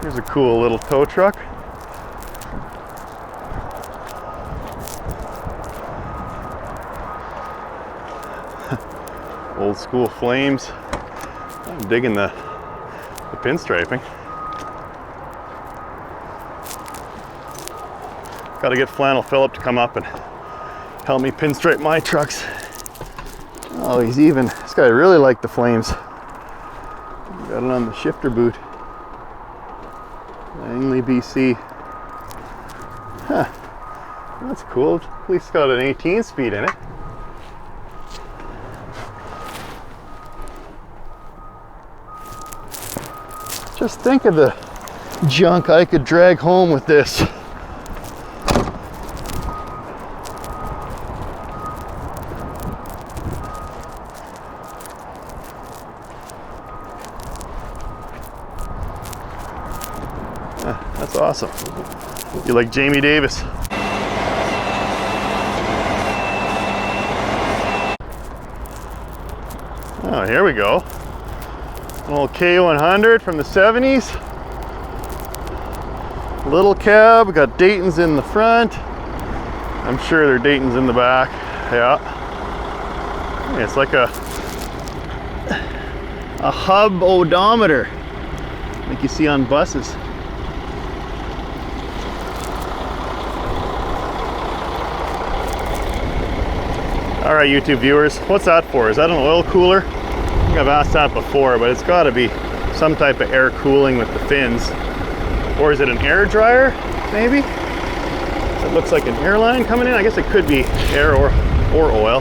Here's a cool little tow truck. Old school flames. I'm digging the pinstriping. Got to get Flannel Phillip to come up and help me pinstripe my trucks. Oh, this guy really liked the flames. Got it on the shifter boot. Langley, BC. Huh, that's cool. At least got an 18 speed in it. Just think of the junk I could drag home with this. That's awesome. You like Jamie Davis. Oh, here we go. An old K100 from the 70s. Little cab, we got Dayton's in the front. I'm sure there are Dayton's in the back. Yeah. It's like a hub odometer, like you see on buses. All right, YouTube viewers, what's that for? Is that an oil cooler? I think I've asked that before, but it's got to be some type of air cooling with the fins. Or is it an air dryer, maybe? It looks like an airline coming in. I guess it could be air or oil.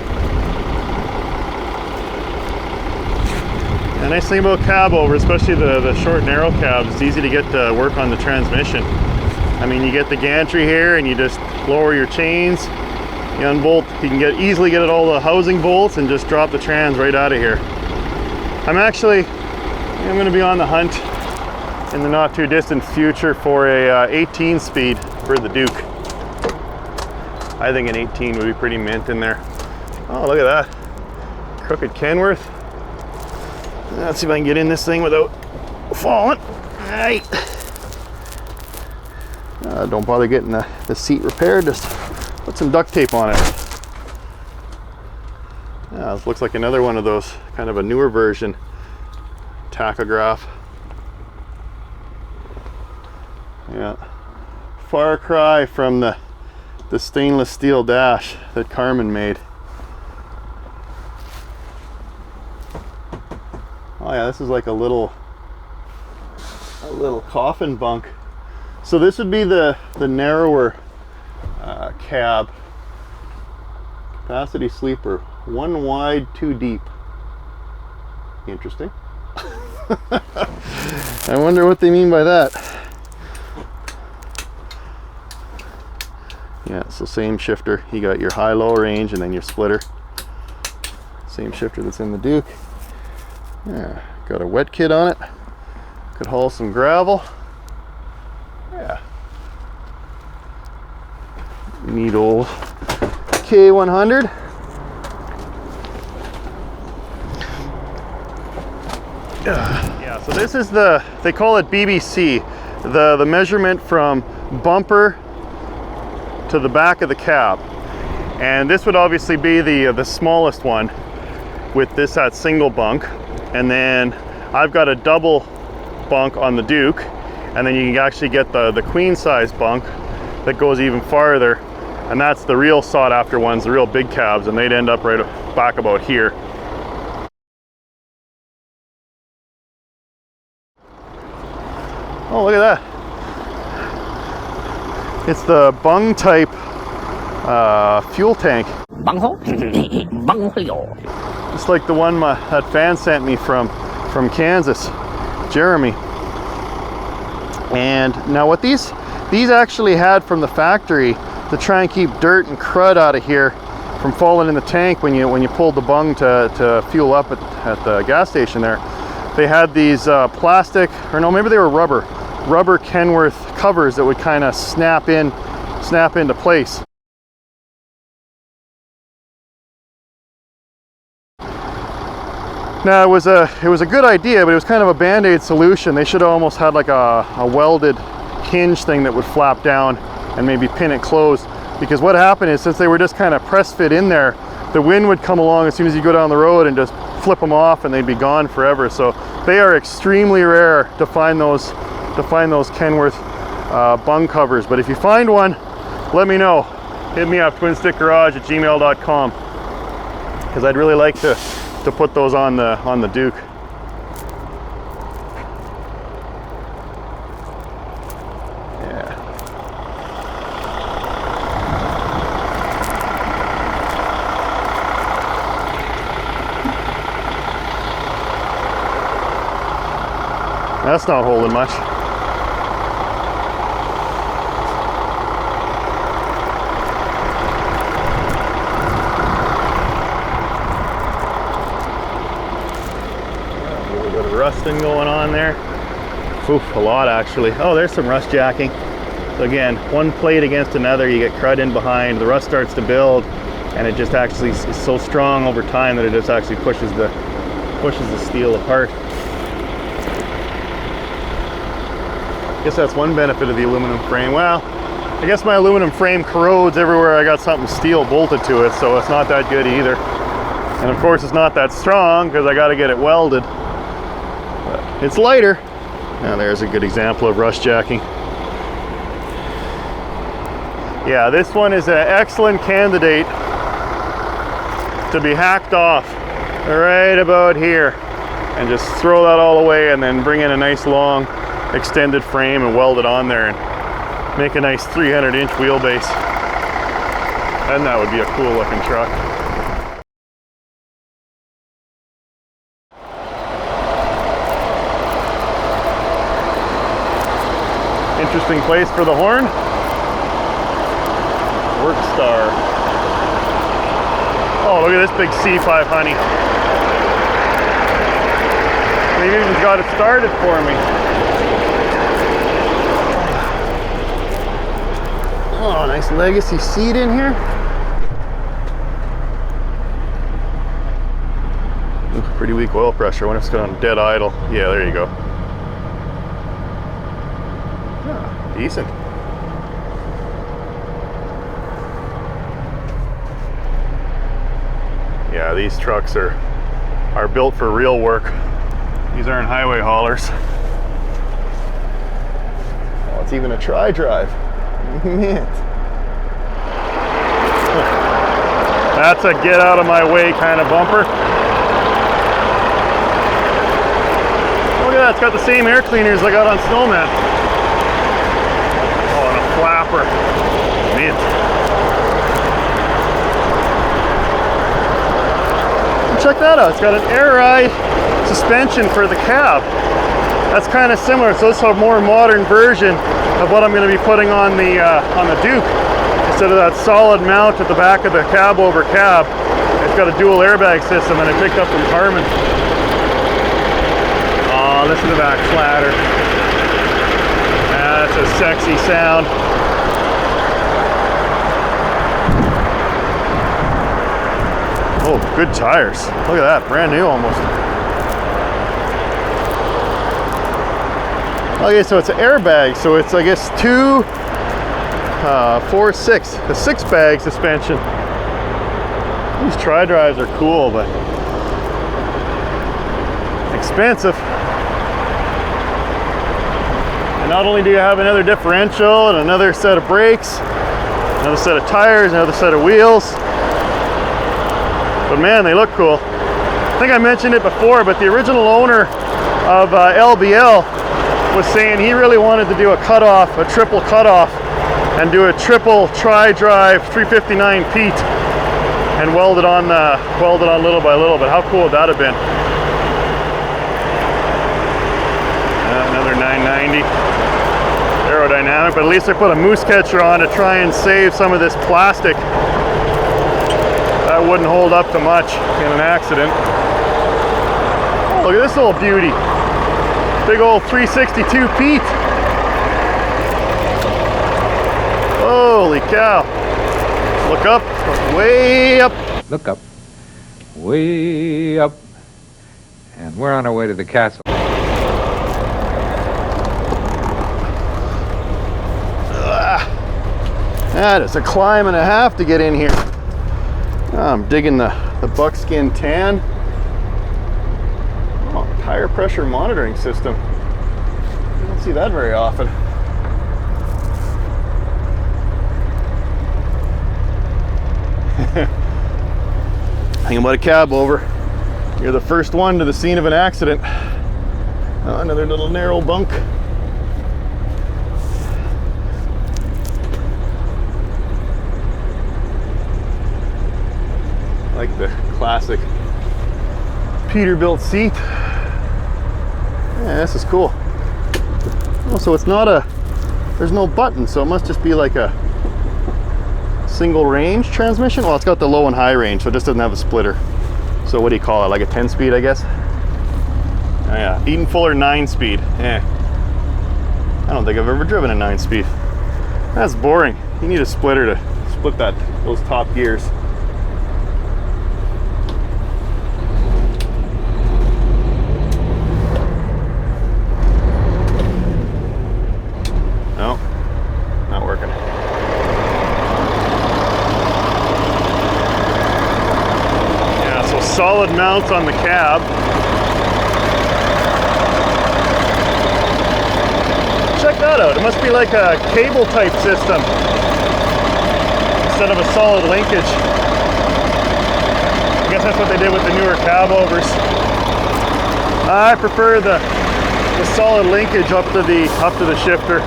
The nice thing about cabovers, especially the short, narrow cabs, it's easy to get to work on the transmission. I mean, you get the gantry here, and you just lower your chains. You unbolt, you can easily get at all the housing bolts and just drop the trans right out of here. I'm going to be on the hunt in the not too distant future for a 18 speed for the Duke. I think an 18 would be pretty mint in there. Oh, look at that. Crooked Kenworth. Let's see if I can get in this thing without falling. All right. Don't bother getting the seat repaired, just put some duct tape on it. Yeah, this looks like another one of those, kind of a newer version tachograph. Yeah, far cry from the stainless steel dash that Carmen made. Oh yeah, this is like a little coffin bunk. So this would be the narrower cab. Capacity sleeper, 1 wide, 2 deep. Interesting. I wonder what they mean by that. Yeah, so same shifter. You got your high-low range and then your splitter. Same shifter that's in the Duke. Yeah, got a wet kit on it. Could haul some gravel. Yeah. Neat old K100. Yeah, so this is they call it BBC, the measurement from bumper to the back of the cab. And this would obviously be the smallest one with this at single bunk. And then I've got a double bunk on the Duke. And then you can actually get the queen size bunk that goes even farther. And that's the real sought after ones, the real big cabs, and they'd end up right back about here. Oh, look at that. It's the bung type fuel tank. It's like the one that fan sent me from Kansas, Jeremy. And now what these actually had from the factory to try and keep dirt and crud out of here from falling in the tank when you pulled the bung to fuel up at the gas station there. They had these plastic, or no, maybe they were rubber Kenworth covers that would kind of snap into place. Now it was a good idea, but it was kind of a band-aid solution. They should have almost had like a welded hinge thing that would flap down and maybe pin it closed. Because what happened is, since they were just kind of press fit in there, the wind would come along as soon as you go down the road and just flip them off, and they'd be gone forever. So they are extremely rare to find those Kenworth bung covers. But if you find one, let me know. Hit me up, TwinStickGarage@gmail.com, because I'd really like to put those on the Duke. Yeah. That's not holding much. Rusting going on there. Oof, a lot actually. Oh, there's some rust jacking. So again, one plate against another, you get crud in behind, the rust starts to build, and it just actually is so strong over time that it just actually pushes the steel apart. I guess that's one benefit of the aluminum frame. Well, I guess my aluminum frame corrodes everywhere I got something steel bolted to it, so it's not that good either. And of course it's not that strong because I got to get it welded. It's lighter. Now there's a good example of rust jacking. Yeah, this one is an excellent candidate to be hacked off right about here, and just throw that all away, and then bring in a nice long extended frame and weld it on there and make a nice 300-inch wheelbase. And that would be a cool looking truck. Interesting place for the horn. Workstar. Oh, look at this big C5 honey. They've even got it started for me. Oh, nice legacy seat in here. Ooh, pretty weak oil pressure. I wonder if it's got on dead idle. Yeah, there you go. Decent. Yeah, these trucks are built for real work. These aren't highway haulers. Oh, it's even a tri-drive. Man. That's a get out of my way kind of bumper. Look at that, it's got the same air cleaners I got on Snowman. Flapper. Mint. Check that out. It's got an air ride suspension for the cab. That's kind of similar. So this is a more modern version of what I'm going to be putting on the Duke. Instead of that solid mount at the back of the cab over cab, it's got a dual airbag system, and I picked up from Carmen. Oh, listen to that clatter. That's a sexy sound. Oh, good tires. Look at that, brand new almost. Okay, so it's an airbag, so it's, I guess, 2, 4, 6. A 6-bag suspension. These tri-drives are cool, but expensive. And not only do you have another differential and another set of brakes, another set of tires, another set of wheels, but man, they look cool. I think I mentioned it before, but the original owner of LBL was saying he really wanted to do a cutoff, a triple cutoff, and do a triple tri-drive 359 Pete and weld it on little by little. But how cool would that have been? Another 990 aerodynamic, but at least I put a moose catcher on to try and save some of this plastic. That wouldn't hold up to much in an accident. Oh, look at this little beauty. Big old 362 Pete. Holy cow. Look up, way up. Look up, way up. and we're on our way to the castle. That is a climb and a half to get in here. I'm digging the buckskin tan. Oh, tire pressure monitoring system. I don't see that very often. Hang about a cab over. You're the first one to the scene of an accident. Oh, another little narrow bunk. Like the classic Peterbilt seat. Yeah, this is cool. Oh, so it's not a, there's no button, so it must just be like a single range transmission. Well, it's got the low and high range, so it just doesn't have a splitter. So what do you call it, like a 10-speed, I guess? Oh yeah, Eaton Fuller 9-speed. Yeah. I don't think I've ever driven a 9-speed. That's boring. You need a splitter to split those top gears. No, not working. Yeah, so solid mounts on the cab. Check that out. It must be like a cable type system instead of a solid linkage. I guess that's what they did with the newer cabovers. I prefer the solid linkage up to the shifter.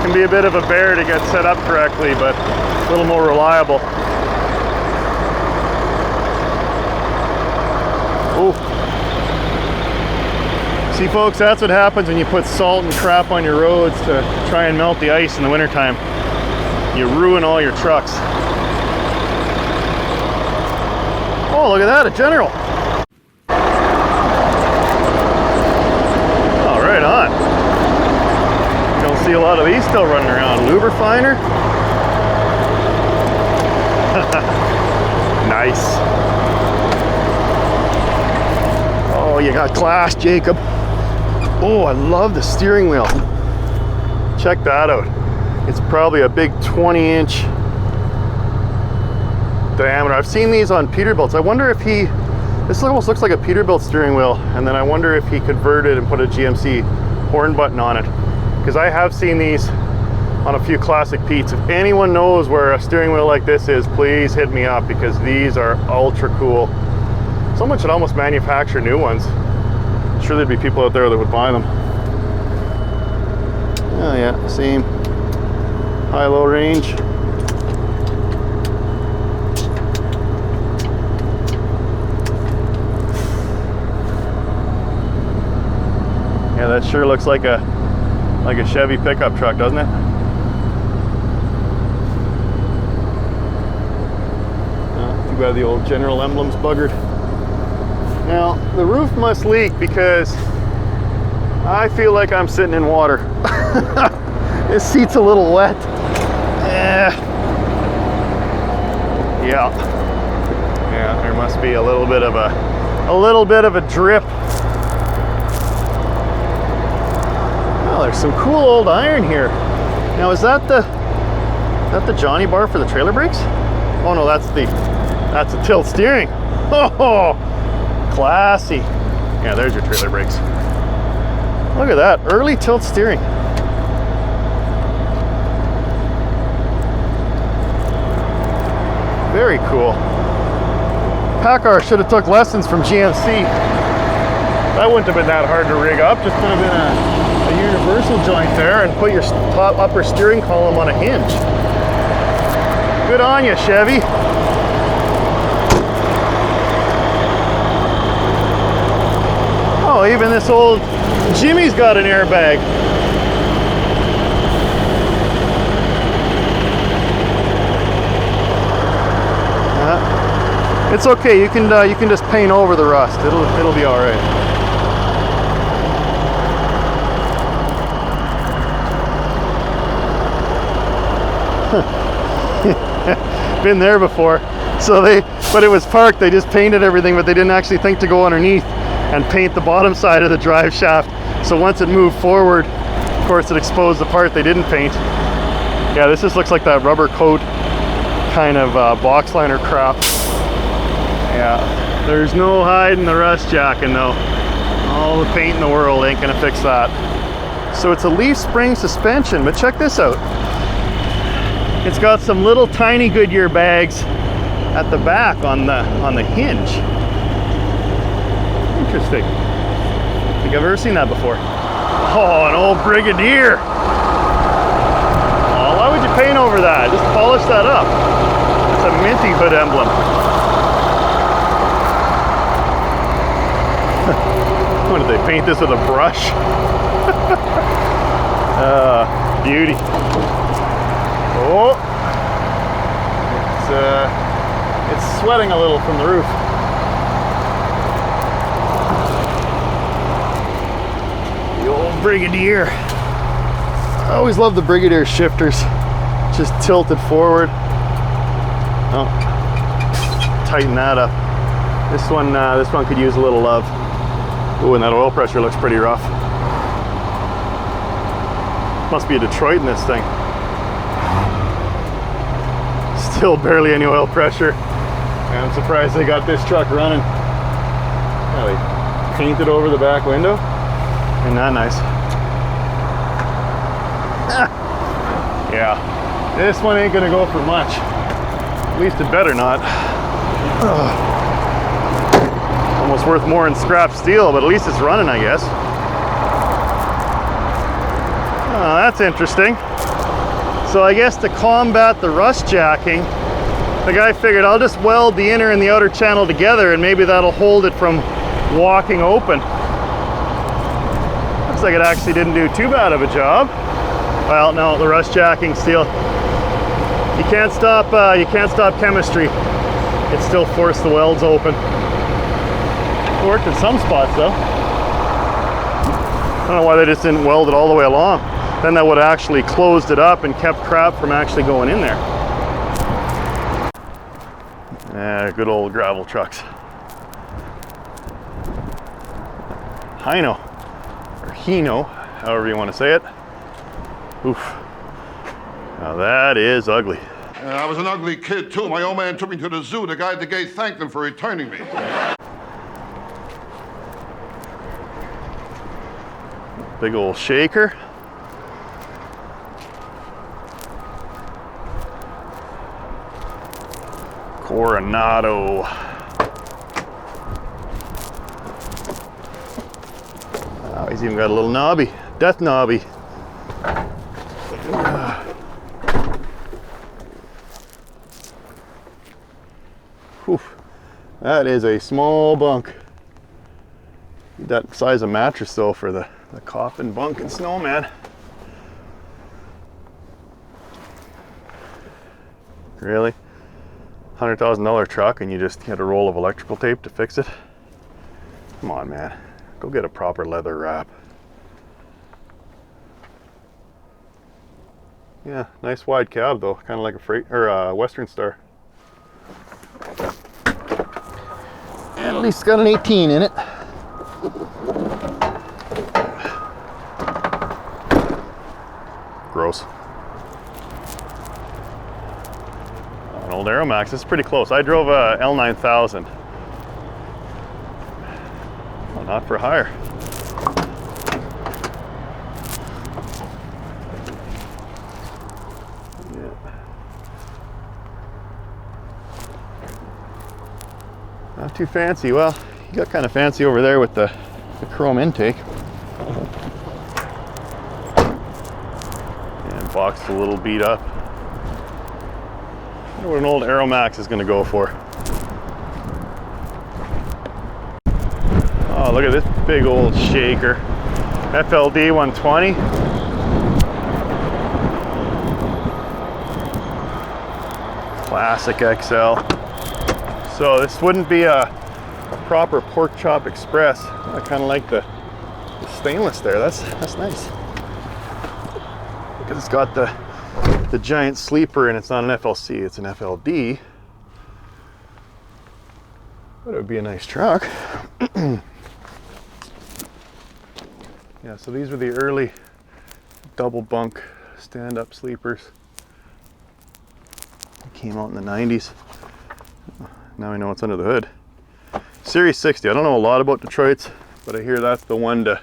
Can be a bit of a bear to get set up correctly, but a little more reliable. Oh. See folks, that's what happens when you put salt and crap on your roads to try and melt the ice in the wintertime. You ruin all your trucks. Oh, look at that, a General. Oh, right on. You don't see a lot of these still running around. Lubrifiner. Nice. Oh, you got class, Jacob. Oh, I love the steering wheel. Check that out. It's probably a big 20-inch diameter. I've seen these on Peterbilts. I wonder if this almost looks like a Peterbilt steering wheel, and then I wonder if he converted and put a GMC horn button on it. Because I have seen these on a few classic Petes. If anyone knows where a steering wheel like this is, please hit me up, because these are ultra cool. Someone should almost manufacture new ones. I'm sure there'd be people out there that would buy them. Oh yeah, same high-low range. Yeah, that sure looks like a Chevy pickup truck, doesn't it? Too bad the old General emblem's buggered. Now, the roof must leak because I feel like I'm sitting in water. This seat's a little wet. Yeah, there must be a little bit of a drip. Oh, there's some cool old iron here. Now, is that the Johnny bar for the trailer brakes? Oh no, that's the tilt steering. Oh, classy. Yeah, there's your trailer brakes. Look at that, early tilt steering. Very cool. Packard should have took lessons from GMC. That wouldn't have been that hard to rig up. Just put them in a universal joint there and put your top upper steering column on a hinge. Good on you, Chevy. Oh, even this old Jimmy's got an airbag. It's okay. You can just paint over the rust. It'll be all right. Been there before. So but it was parked. They just painted everything, but they didn't actually think to go underneath. and paint the bottom side of the drive shaft. So once it moved forward, of course, it exposed the part they didn't paint. Yeah, this just looks like that rubber coat kind of box liner crap. Yeah, there's no hiding the rust jacking though. All the paint in the world ain't gonna fix that. So it's a leaf spring suspension, but check this out. It's got some little tiny Goodyear bags at the back on the hinge. Interesting. I think I've ever seen that before. Oh, an old Brigadier. Oh, why would you paint over that? Just polish that up. It's a minty hood emblem. What did they paint this with a brush? Beauty. Oh, it's sweating a little from the roof. The old Brigadier. I always love the Brigadier shifters, just tilted forward. Oh, tighten that up. This one could use a little love. Ooh, and that oil pressure looks pretty rough. Must be a Detroit in this thing. Still barely any oil pressure. And I'm surprised they got this truck running. Oh, they painted over the back window. Isn't that nice? Yeah, this one ain't gonna go for much. At least it better not. Almost worth more in scrap steel, but at least it's running, I guess. Oh, that's interesting. So I guess to combat the rust jacking, the guy figured I'll just weld the inner and the outer channel together and maybe that'll hold it from walking open. Looks like it actually didn't do too bad of a job. Well, no, the rust jacking steel. You can't stop chemistry. It still forced the welds open. It worked in some spots though. I don't know why they just didn't weld it all the way along. Then that would have actually closed it up and kept crap from actually going in there. Good old gravel trucks. Hino, or Hino, however you want to say it. Oof. Now that is ugly. I was an ugly kid too. My old man took me to the zoo. The guy at the gate thanked him for returning me. Big old shaker. Coronado. Oh, he's even got a little knobby, death knobby. Whew. That is a small bunk. That size of mattress though for the coffin bunk and snowman. Really? $100,000 truck and you just had a roll of electrical tape to fix it? Come on, man. Go get a proper leather wrap. Yeah, nice wide cab though, kind of like a freight or a Western Star. And at least it's got an 18 in it. Gross. An old Aeromax. This is pretty close. I drove a L9000. Well, not for hire. Yeah. Not too fancy. Well, you got kind of fancy over there with the chrome intake. And box a little beat up. I wonder what an old Aeromax is going to go for. Oh, look at this big old shaker. FLD 120. Classic XL. So this wouldn't be a proper pork chop express. I kind of like the stainless there. That's nice. Because it's got the giant sleeper and it's not an FLC, it's an FLD. But it would be a nice truck. Yeah, so these were the early double bunk stand-up sleepers. Came out in the 90s. Now I know what's under the hood. Series 60. I don't know a lot about Detroit's, but I hear that's the one to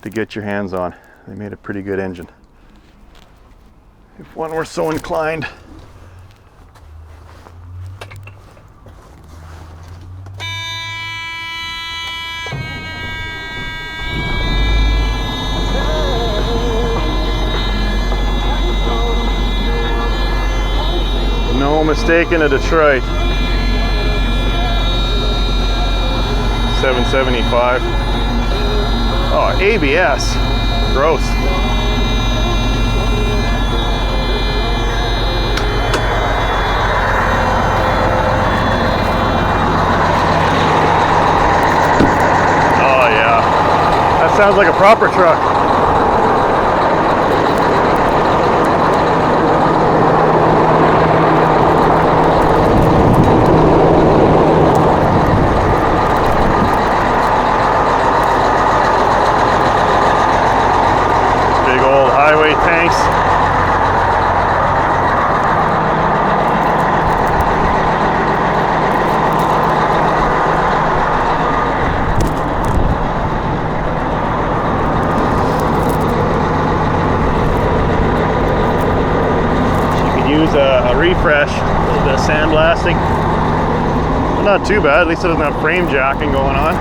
get your hands on. They made a pretty good engine, if one were so inclined. No mistaking a Detroit. 775. Oh, ABS. Gross. Oh yeah. That sounds like a proper truck. Tanks. You could use a refresh, a little bit of sandblasting. Not too bad, at least it doesn't have frame jacking going on.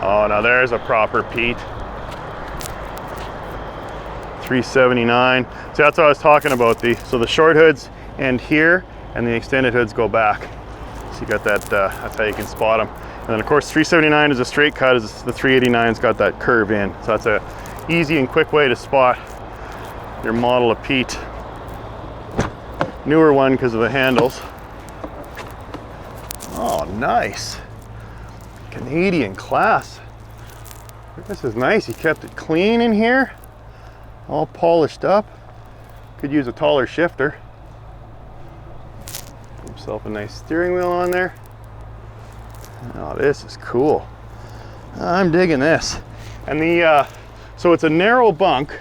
Oh, now there's a proper Pete. 379. So that's what I was talking about. So the short hoods end here, and the extended hoods go back. So you got that. That's how you can spot them. And then of course 379 is a straight cut. As the 389's got that curve in. So that's a easy and quick way to spot your model of Pete. Newer one because of the handles. Oh, nice. Canadian class. This is nice. He kept it clean in here, all polished up. Could use a taller shifter. Put himself a nice steering wheel on there. Oh, this is cool. I'm digging this. And the so it's a narrow bunk.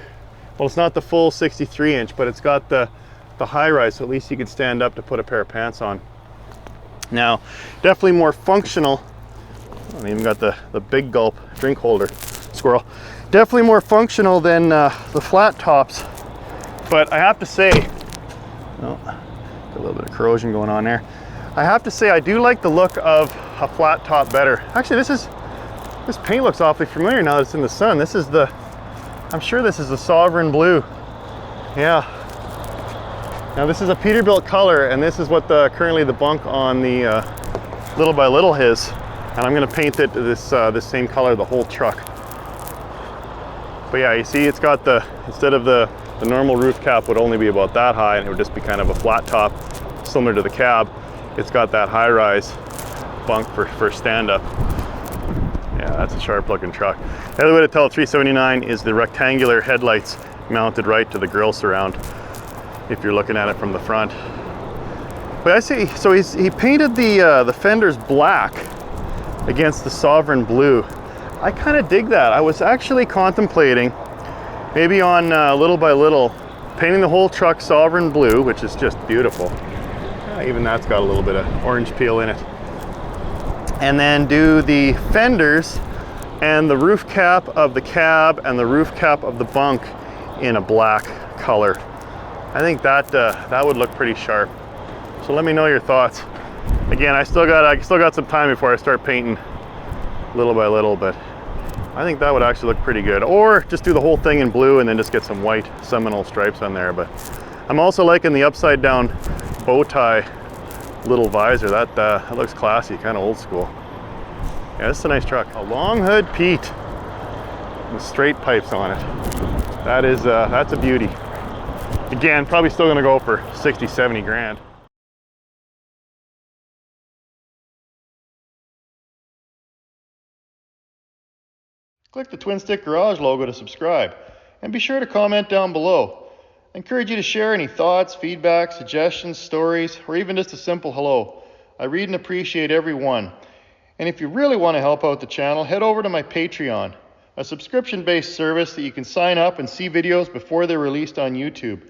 Well, it's not the full 63-inch, but it's got the high rise, so at least you could stand up to put a pair of pants on. Now, definitely more functional. I even got the big gulp drink holder, squirrel. Definitely more functional than the flat tops. But I have to say, oh, got a little bit of corrosion going on there. I have to say I do like the look of a flat top better. Actually, this paint looks awfully familiar now that it's in the sun. This is I'm sure this is the Sovereign Blue. Yeah. Now this is a Peterbilt color, and this is what currently the bunk on the Little by Little is. And I'm gonna paint it this same color, the whole truck. But yeah, you see it's got instead of the normal roof cap would only be about that high, and it would just be kind of a flat top, similar to the cab. It's got that high rise bunk for stand up. Yeah, that's a sharp looking truck. The other way to tell a 379 is the rectangular headlights mounted right to the grille surround, if you're looking at it from the front. But I see, so he painted the fenders black against the Sovereign Blue. I kind of dig that. I was actually contemplating, maybe on Little by Little, painting the whole truck Sovereign Blue, which is just beautiful. Even that's got a little bit of orange peel in it. And then do the fenders and the roof cap of the cab and the roof cap of the bunk in a black color. I think that would look pretty sharp. So let me know your thoughts. Again, I still got some time before I start painting little by little, but I think that would actually look pretty good. Or just do the whole thing in blue and then just get some white Seminole stripes on there. But I'm also liking the upside down bow tie little visor. That looks classy, kind of old school. Yeah, this is a nice truck. A long hood Pete with straight pipes on it. That's a beauty. Again, probably still gonna go for 60, 70 grand. Click the TwinStick Garage logo to subscribe, and be sure to comment down below. I encourage you to share any thoughts, feedback, suggestions, stories, or even just a simple hello. I read and appreciate every one. And if you really want to help out the channel, head over to my Patreon, a subscription-based service that you can sign up and see videos before they're released on YouTube.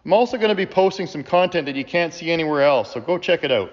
I'm also going to be posting some content that you can't see anywhere else, so go check it out.